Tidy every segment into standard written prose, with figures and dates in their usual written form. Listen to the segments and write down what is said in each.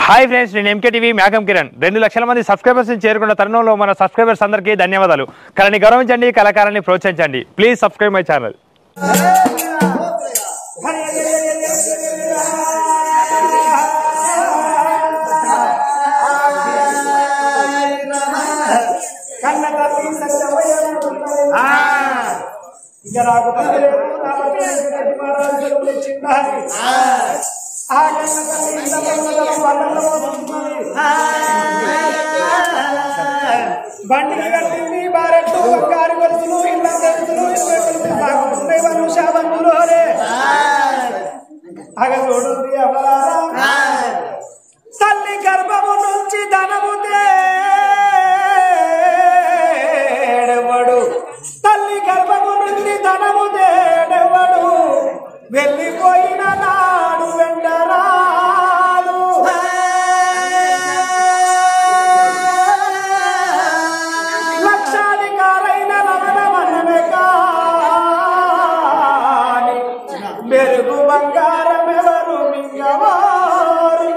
Hi friends, నేను MK TV మేఘం కిరణ్. 2 లక్షల మంది సబ్స్క్రైబర్స్ చేరుకున్న తరుణంలో మన సబ్స్క్రైబర్స్ అందరికీ ధన్యవాదాలు. కళని గౌరవించండి, కళాకారాన్ని ప్రోత్సహించండి. Please subscribe my channel. బండికి కట్టింది బారెట్టు కారు గొలుసులు ఇళ్ళ గొలుసులు శాబంతులు అగ చూడుంది అవలారా తల్లి గర్భము నుంచి ధనము తేడెవడు, తల్లి గర్భము నుంచి ధనము తేడెవడు, వెళ్ళిపోయిన నాడు వెంటరాలు. లక్షాధికారైన లవణమన్నమే కాని మెరుగు బంగారం ఎవరు మింగవారు.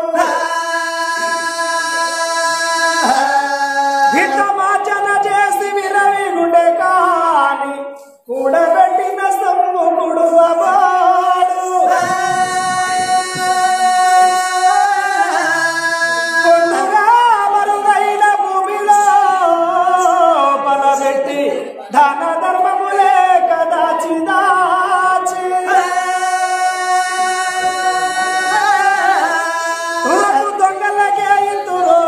హితమాచన చేసి విరవి గుండె కాని కూడబెట్టిన సొమ్ము కుడువవాడు. కొన్నుగా మరుగైన భూమిలో పలబెట్టి ధన ధర్మములే కదాచి దాచి దొంగలకే ఇంతులో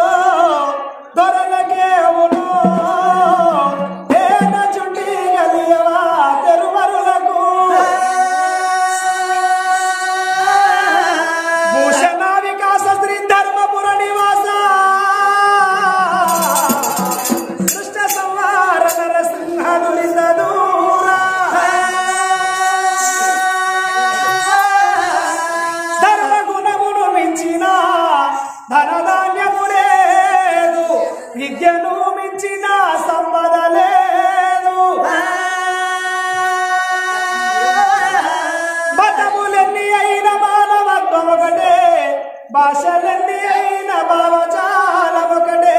దొరలకే అవును ఏన చుట్టి గలియవా తెరువరులకు. భూషణ వికాస శ్రీ ధర్మపుర నివాస దుష్ట సంహార నరసింహదురిత దూర ధర్మ గుణమును మించిన ధనధాన్యము లేదు, విద్యను మించిన సంపద లేదు. మతములెన్ని అయిన మానవత్వం ఒకటే, భాషలెన్ని అయిన భావజాలం ఒకటే.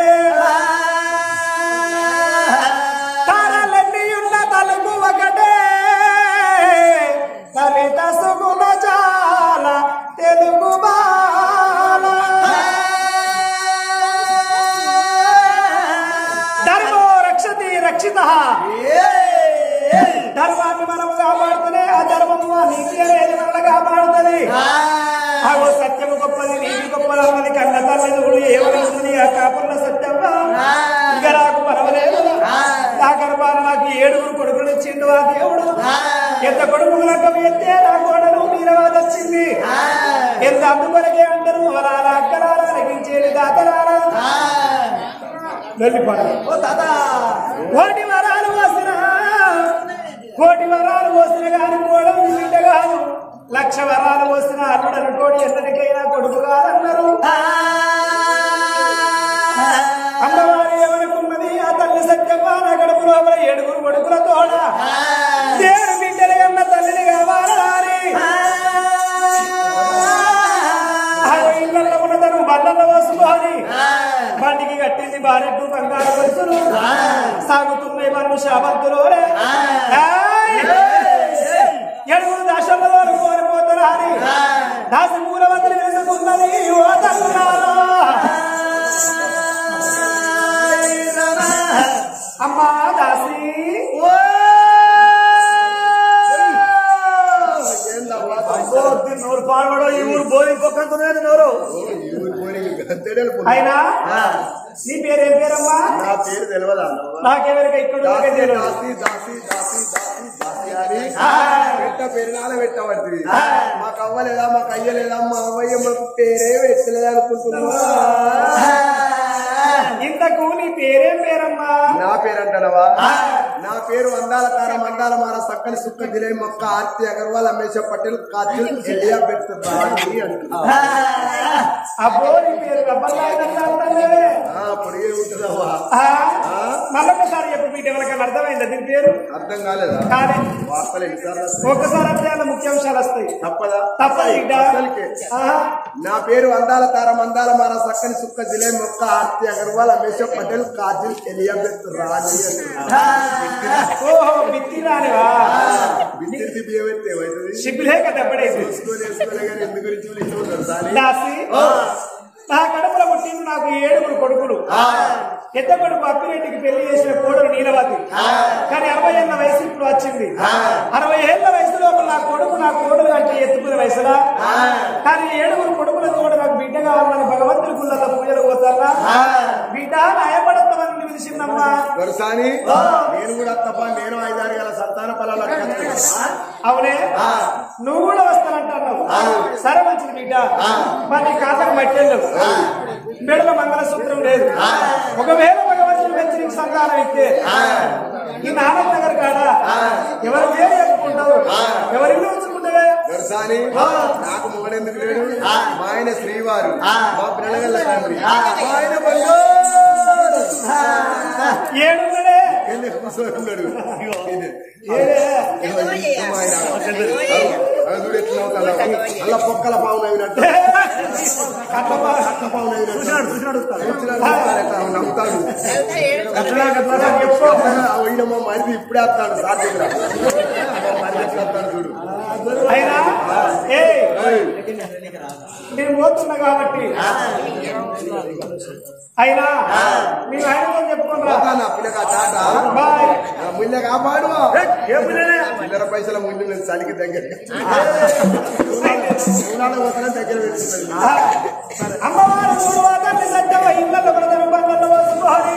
తారలెన్ని ఉన్న తలుపు ఒకటే, తలిత సుగుణ జాల తెలుగు బాల. ధర్మో రక్షతి రక్షిత. ధర్మాన్ని మనం కాపాడుతూనే ఆ ధర్మము ఆ నీతి అనేది మనల్ని కాపాడుతుంది. అగో సత్యము గొప్పది, నీతి గొప్పది అన్నది కన్న తల్లిదుడు ఏమవుతుంది ఆ కాపున్న సత్యమ్మ. ఇక నాకు పర్వాలేదు, నా గర్భాన నాకు 7 కొడుకులు ఇచ్చిండు ఆ దేవుడు. ఎంత కొడుకులు రకం ఎత్తే నా కోడలు మీరవాద వచ్చింది. ఎంత అందుకొరకే అందరూ వరాల అక్కలారా రగించేది దాతలారా వెళ్ళిపోయారు. ఓ తాత కోటి వరాలు పోసిన కాని కోడలు బిడ్డ కాదు, 1,00,000 వరాలు పోసిన అల్లుడను కోడి ఎన్నటికైనా కొడుకు కాదన్నారు. అమ్మవారి ఎవరికున్నది ఆ తల్లి సత్యమ్మ నా గడుపు లోపల 7 కొడుకుల తోడ దేవుడు బిడ్డలు కన్న తల్లిని కావాలని ఇళ్లలో ఉన్నదను బండ్లలో పోసుకొని బండికి కట్టింది బారెట్టు బంగారు గొలుసులు సాగుతున్నాయి మను శాబంతులు. 7 దాశల్లో కోరిపోతారా అని దాసి మూల వదిలి వెళ్తున్నది. ఓ తల్లులారా అమ్మా దాసి నోరు పాల్గొడ ఈ ఊరు బోరింగ్ పొక్కంతున్నది నోరు. అయినా నీ పేరేం పేరమ్మా? నా పేరు తెలియదా? నాకెవరికి ఇక్కడ పెరినాల పెట్టబడుతుంది. మాకు అవ్వలేదా, మాకు అయ్యలేదా, మా అవ్వయ్య మాకు పేరే ఎత్తలేదా అనుకుంటున్నా. ఇంతకు నీ పేరేం పేరమ్మా? నా పేరంటావా? నా పేరు అందాల తార మందాల మార సక్కని సుక్క దిలై మొక్క ఆర్తి అగర్వాల్ అమేష పటేల్ కాజల్ ఎలియా బెట్ రాణి అంటున్నా అబ్బో నీ పేరు పొడిగే ఉంటుందవ్వా మళ్ళొకసారి చెప్పు మీకు ఎవరికైనా అర్థమైందా దీని పేరు అర్థం కాలేదా కానీ వార్తలు ఎన్నిసార్లు ఒక్కసారి అంటే అలా ముఖ్యాంశాలు వస్తాయి తప్పదా తప్పదు నా పేరు అందాల తార మందాల మార సక్కని సుక్క జిలే మొక్క ఆర్తి అగర్వాల్ అమేష పటేల్ కాజల్ ఎలియా బెట్ రాణి ఓహో బిత్తి రానివా విద్యుత్ బియ్యం అయితే ఏమవుతుంది సిబ్బిలే కదా ఎందు గురించి నా కడుపులో పుట్టింది నాకు 7 కొడుకులు పెద్ద కొడుకు అప్పిరెడ్డికి పెళ్లి చేసిన కోడలు నీలవతి కానీ 60 ఏళ్ల వయసు ఇప్పుడు వచ్చింది 60 ఏళ్ల వయసులో నా కోడలు అంటే ఎత్తుకునే వయసులా కానీ 7 కొడుకుల తోడు నాకు బిడ్డ కావాలని భగవంతుడి గుళ్ళల్లో పూజలు పోతారా బిడ్డ నయపడతామని పిలిచిందమ్మా దొరసాని నేను కూడా తప్ప నేను 5-6 గల సంతాన ఫలాలు అవునే నువ్వు కూడా వస్తానంటున్నావు సరే మంచిది బిడ్డ మరి నీ ఖాతాకు మట్టెళ్ళవు మెడల మంగళసూత్రం లేదు ఒకవేళ భగవంతుడు పెంచి నీకు సంతానం ఇస్తే ఈ నానక్ నగర్ కాడ ఎవరి పేరు చెప్పుకుంటావు ఎవరి ఇల్లు ఉంచుకుంటావే దొరసాని నాకు మొగడెందుకు లేడు మా ఆయన శ్రీవారు మా పిల్లల తండ్రి ఆయన ఏడున్నాడే కూర్చోన్నాడు అలా పొక్కల పావున నవ్వుతాడు మా మరిది ఇప్పుడే వస్తాడు సార్ దగ్గర వస్తాడు చూడు అయినా నేను పోతున్నా కాబట్టి అయినా మీరు ఆయనతో చెప్పుకుంటా పిల్లగా చాట ముళ్ళ కాపాడు చిల్లర పైసల ముందు నేను చలికి దగ్గర దగ్గర పెట్టుకున్నాను అమ్మవారు ఇళ్ళ బ్రదరు బండ్లలో వసుకోవాలి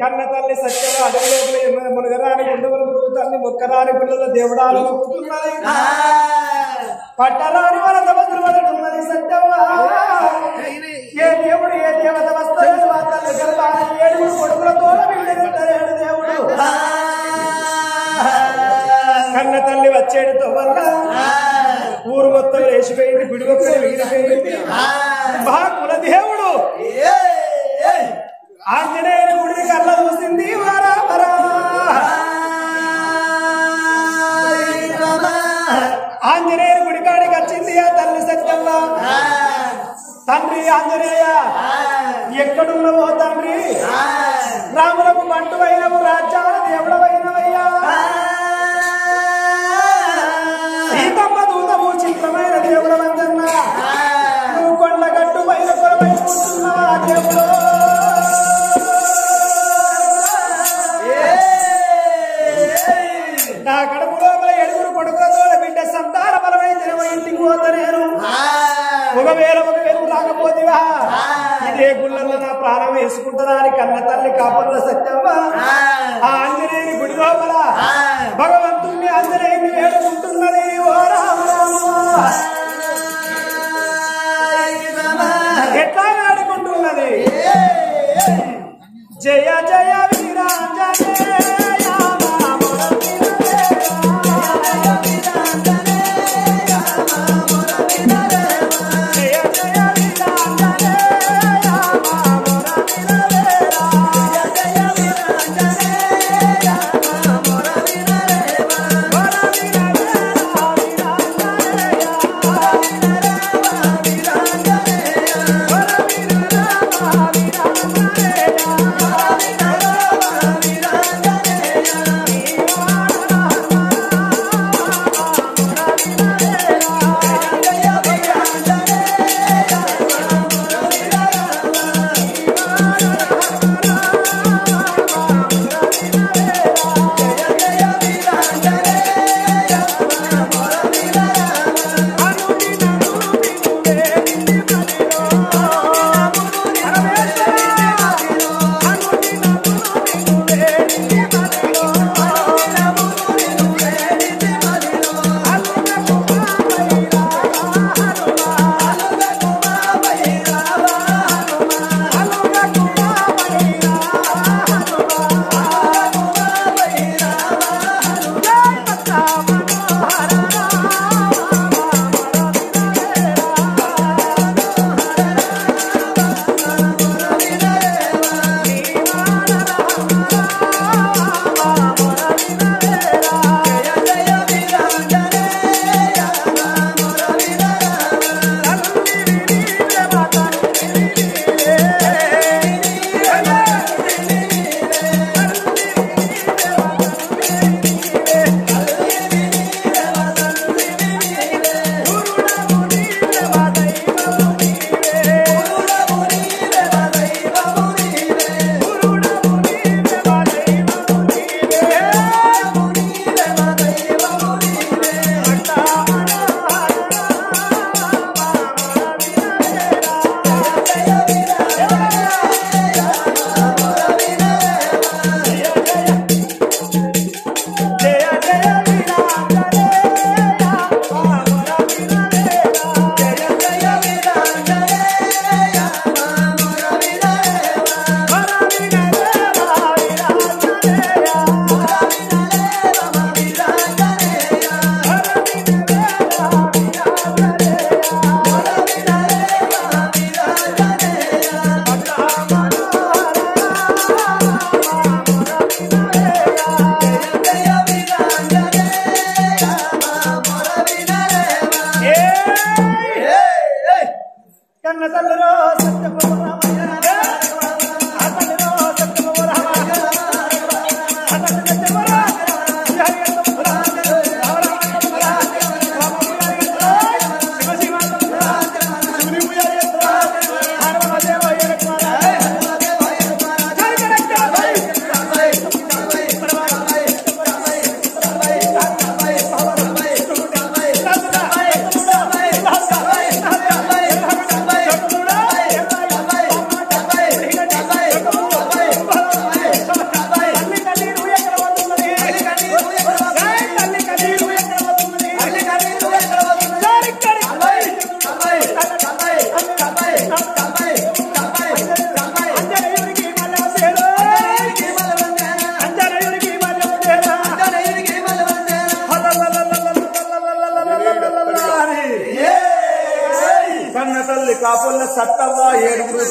కన్న తల్లి సత్యం అడవి లోపల మునగరాని గుండెలు మురుగుతాన్ని మొక్కరాని పిల్లల దేవుడాలు మొక్కుతున్నది పట్టరాని మన తపస్సులు పడుతున్నది సత్యమ్మ ఏ దేవుడు ఏ దేవత వస్తాడు ఆ తల్లి గర్భాన్ని 7 కొడుకులతో బిడ్డనిస్తాడు దేవుడు కన్న తల్లి వచ్చేడుతో వల్ల ఊరు మొత్తం లేచిపోయింది గుడి ఒక్కడే మిగిలిపోయింది కుల దేవుడు ఆంజనేయుని గుడిని కళ్ళ చూసింది వరా వరా ఆంజనేయుని గుడి కాడికి వచ్చింది ఆ తల్లి సత్యమ్మ తండ్రి ఆంజనేయ ఎక్కడున్నవో తండ్రి రాములకు బంటువైనవు రాజ్యాల దేవుడవైనవయ్యా సీతమ్మ దూతము చిత్రమైన దేవుడవందన్న నువ్వు కొండగట్టు పైన కొరవై కూర్చున్నావా దేవుడు నా కడుపు లోపల 7 కొడుకులతో బిడ్డ సంతాన బలమైన ఇంటికి పోతా నేను ఒకవేళ రాకపోతేవా ఇదే గుళ్ళల్లో నా ప్రాణం వేసుకుంటారా అని కన్న తల్లి కాపర్ల సత్యమ్మ ఆ ఆంజనేయుని గుడి లోపల భగవంతుణ్ణి ఆంజనేయుని వేడుకుంటున్నది ఓ రామ ఎట్లా వేడుకుంటున్నది జయ జయ వీరాంజనేయ వీరాంజనేయ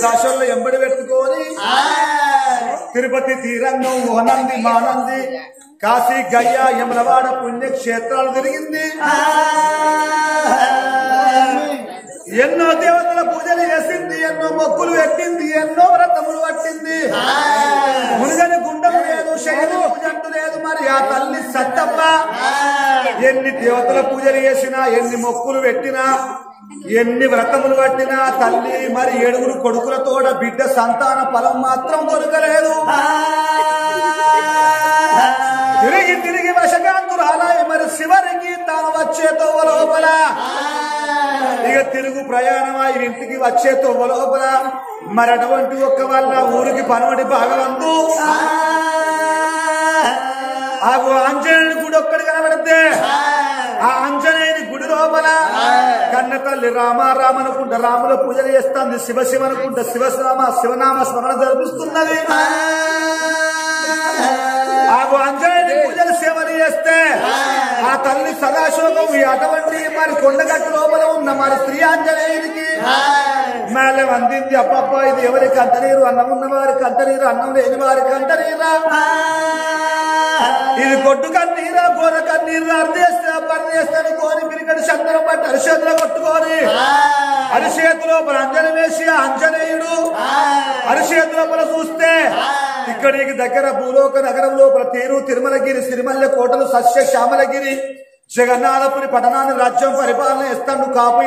దాశంలో ఎంబడి పెట్టుకొని తిరుపతి తీరంగం ఓనంది మానంది కాశీ గయ్య యమలవాడ పుణ్యక్షేత్రాలు తిరిగింది. ఎన్నో దేవతల పూజలు చేసింది, ఎన్నో మొక్కులు పెట్టింది, ఎన్నో వ్రతములు పట్టింది. మునిగని గుండము లేదు, శైలి పూజంటు లేదు. మరి ఆ తల్లి సత్తమ్మ ఎన్ని దేవతల పూజలు చేసినా, ఎన్ని మొక్కులు పెట్టినా, ఎన్ని వ్రతములు పట్టినా తల్లి మరి 7 కొడుకులతోడ బిడ్డ సంతాన ఫలం మాత్రం దొరకలేదు. తిరిగి తిరిగి వశకాంతురాలాయి. మరి చివరికి తాను వచ్చే తోవ లోపల ఇక తిరుగు ప్రయాణమై ఇంటికి వచ్చే తోవ లోపల మరి అటువంటి ఒక్క వాళ్ళ ఊరికి పనవడి భాగవంతు ఆ ఆంజనేయుని గుడి ఒక్కడి కనబడితే ఆ ఆంజనేయుని గుడి లోపల కన్న తల్లి రామారామ అనుకుంటా రాముల పూజలు చేస్తుంది, శివ శివ అనుకుంటా శివనామ స్మరణ జరిపిస్తున్నది. ఆ ఆంజనేయుని పూజలు సేవలు చేస్తే ఆ తల్లి సదాశోకం అటువంటి మరి కొండగట్టు లోపల ఉన్న మరి స్త్రీ ఆంజనేయునికి మేళం అందింది. అప్పప్ప ఇది ఎవరికి అంతనీరు, అన్నం ఉన్న వారికి అంతనీరు, అన్నం లేని వారికి అంతనీరా, ఇది కొట్టు కన్నీరా, గోర కన్నీరు, అర్ధేస్తే పరిదేస్తాను కోరి పిరికడి చంద్రం బట్టి అరిచేతులు కొట్టుకొని అరిచేతు లోపల అంజనం వేసి ఆంజనేయుడు అరిచేతు లోపల చూస్తే ఇక్కడికి దగ్గర భూలోక నగరం లోపల తీరు తిరుమలగిరి సిరిమల్లె కోటలు సస్య శ్యామలగిరి జగన్నాథపురి పట్టణాన్ని రాజ్యం పరిపాలన చేస్తాడు కాపు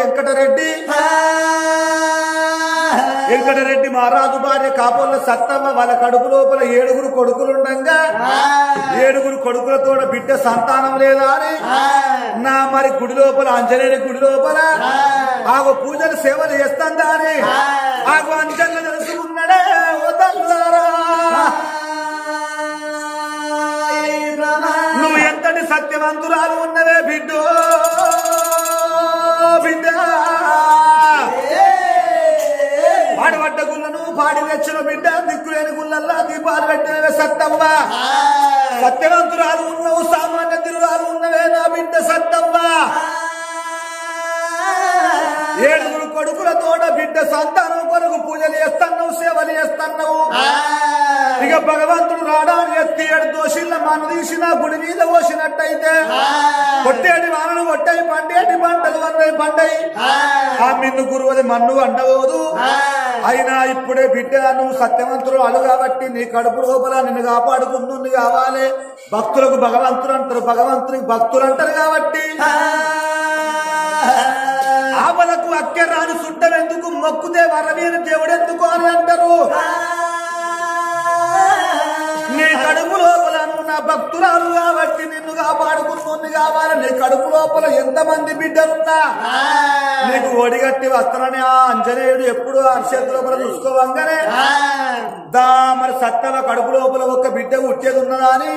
వెంకటరెడ్డి మహారాజు భార్య కాపుల సత్తమ్మ. వాళ్ళ కడుపు లోపల 7 కొడుకులుండగా 7 కొడుకులతో బిడ్డ సంతానం లేదా అని నా మరి గుడి లోపల ఆంజనేయుని గుడి లోపల ఆగో పూజలు సేవలు చేస్తాందా అని ఆగో అంజన్లు తెలుసుకున్నాడే. నువ్వు ఎంతటి సత్యవంతురాలు ఉన్నవే బిడ్డో బిడ్డ, పాడిపడ్డ గుళ్ళను పాడి తెచ్చిన బిడ్డ, దిక్కులేని గుళ్ళల్లా దీపాలు పెట్టినవే సత్తమ్మ. సత్యవంతురాలు ఉన్నవు, సామాన్య తిరురాలు ఉన్నవే నా బిడ్డ సత్తమ్మ. 7 కొడుకులతోట బిడ్డ సంతానం కొరకు పూజలు చేస్తున్నావు, సేవలు చేస్తున్నావు. ఇక భగవంతుడు రావడానికి ఎత్తి 7 దోషుల మన తీసిన గుడి మీద పోసినట్టయితే కొట్టేటి వానలు కొట్టాయి, పండేటి పంటలు వన్నాయి పండాయి. ఆ మిన్ను గురువది మన్ను అండవదు. అయినా ఇప్పుడే బిడ్డ నువ్వు సత్యవంతుడు అలు కాబట్టి నీ కడుపు లోపల నిన్ను కాపాడుకుంటుంది కావాలి. భక్తులకు భగవంతుడు అంటారు, భగవంతునికి భక్తులు అంటారు కాబట్టి ఆపదకు అక్కెరాని సుట్టమెందుకు మొక్కుతే వరవీని దేవుడెందుకు అని అంటారు. నీ కడుపు లోపల నా భక్తురాలు కాబట్టి నిన్ను కాపాడుకుంటుంది కావాలి. నీ కడుపు లోపల ఎంతమంది బిడ్డలున్నా నీకు ఓడిగట్టి వస్తానని ఆ ఆంజనేయుడు ఎప్పుడు అరిచేతు లోపల చూసుకోవంగానే మరి సత్తవ కడుపు లోపల ఒక బిడ్డ ఉట్టేది ఉన్నదా అని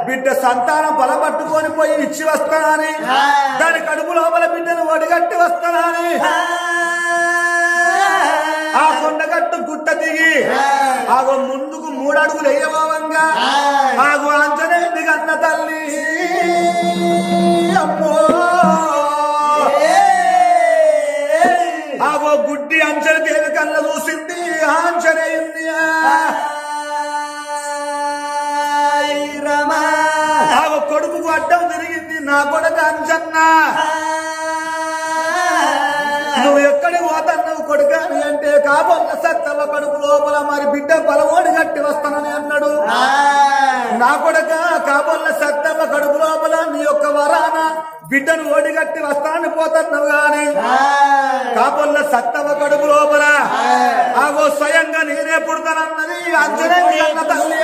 బిడ్డ సంతానం బలపట్టుకొని పోయి ఇచ్చి వస్తానా అని దాని కడుపు లోపల బిడ్డను ఓడిగట్టి వస్తానా అని ఆ కొండగట్టు గుట్ట దిగి ఆగో ముందుకు 3 అడుగులు వేయబోవంగా ఆగో ఆంజనేయుడి కన్న తల్లి అమ్మో ఆగో గుడ్డి అంజనదేవి కళ్ళ చూసింది ఆంజనేయుని. ఆగో కొడుకుకు అడ్డం తిరిగింది, నా కొడుకు అంజన్న నువ్వు ఎక్కడికి పోతున్నావు కొడుకాని అంటే కాబోన్న సత్తవ కడుపు లోపల మరి బిడ్డ బలమోడి గట్టి వస్తానని అన్నాడు. నా కొడుక కాబోన్న సత్తవ కడుపు లోపల నీ యొక్క వరాన బిడ్డను ఓడిగట్టి వస్తానని పోతున్నావు గాని కాబోన్న సత్తవ కడుపు లోపల ఆగో స్వయంగా నేనే పుడతానన్నది ఆంజనేయుని అన్న తల్లి.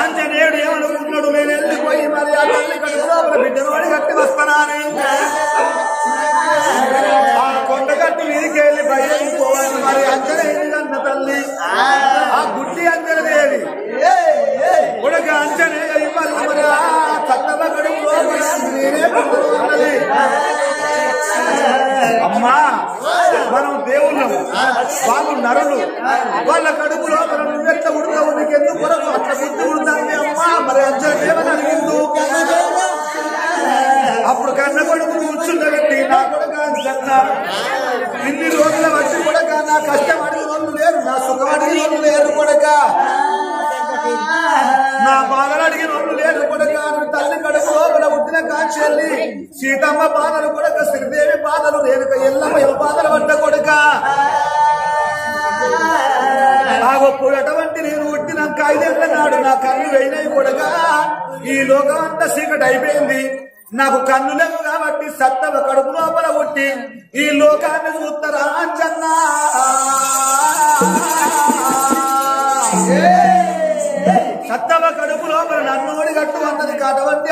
ఆంజనేయుడు ఏమనుకుంటున్నాడు, నేను వెళ్ళిపోయి మరి ఆ తల్లి కడుపు లోపల బిడ్డను ఓడిగట్టి వస్తానని ఆ కొండగట్టు వీధికి వెళ్ళి బయటకు పోవాలి. మరి ఆంజనేయుని అన్న తల్లి ఆ గుడ్డి అంజనదేవి కొడుకు ఆంజనేయ ఇవ్వాలి మరి ఆ సత్తవ కడుపు లోపల నేనే పుడుతున్నది. అమ్మా మనం దేవుళ్ళము, వాళ్ళు నరులు, వాళ్ళ కడుపు లోపల నువ్వెట్ల ఉడతావు, నీకెందుకు కొరకు అట్లా బుద్ధి ఉడుతుంది అమ్మా. మరి అంజనేయుని అడిగిండు. అప్పుడు కన్న కొడుకు కూర్చుండబెట్టి నా కొడుకు అంజన్న ఇన్ని రోజుల వచ్చి కొడక నా కష్టం అడిగిన వాళ్ళు లేరు, నా సుఖం అడిగిన వాళ్ళు లేరు కొడక, నా బాధలు అడిగిన వాళ్ళు లేరు కొడక. తల్లి కడుపు లోపల పుట్టిన కాంచెల్లి సీతమ్మ బాధలు కొడక, శ్రీదేవి బాధలు, రేణుక ఎల్లమ్మ బాధలు పడ్డ కొడక. అటువంటి నేను పుట్టినాక 5 ఏళ్ల నాడు నా కన్ను వేయినాయి కొడక. ఈ లోకం అంతా చీకటి అయిపోయింది, నాకు కన్ను లేవు కాబట్టి సత్తవ కడుపు లోపల పుట్టి ఈ లోకాన్ని చూస్తారా అంచన్నా. సత్తవ కడుపు లోపల నన్నోడి గట్టు అన్నది. అటువంటి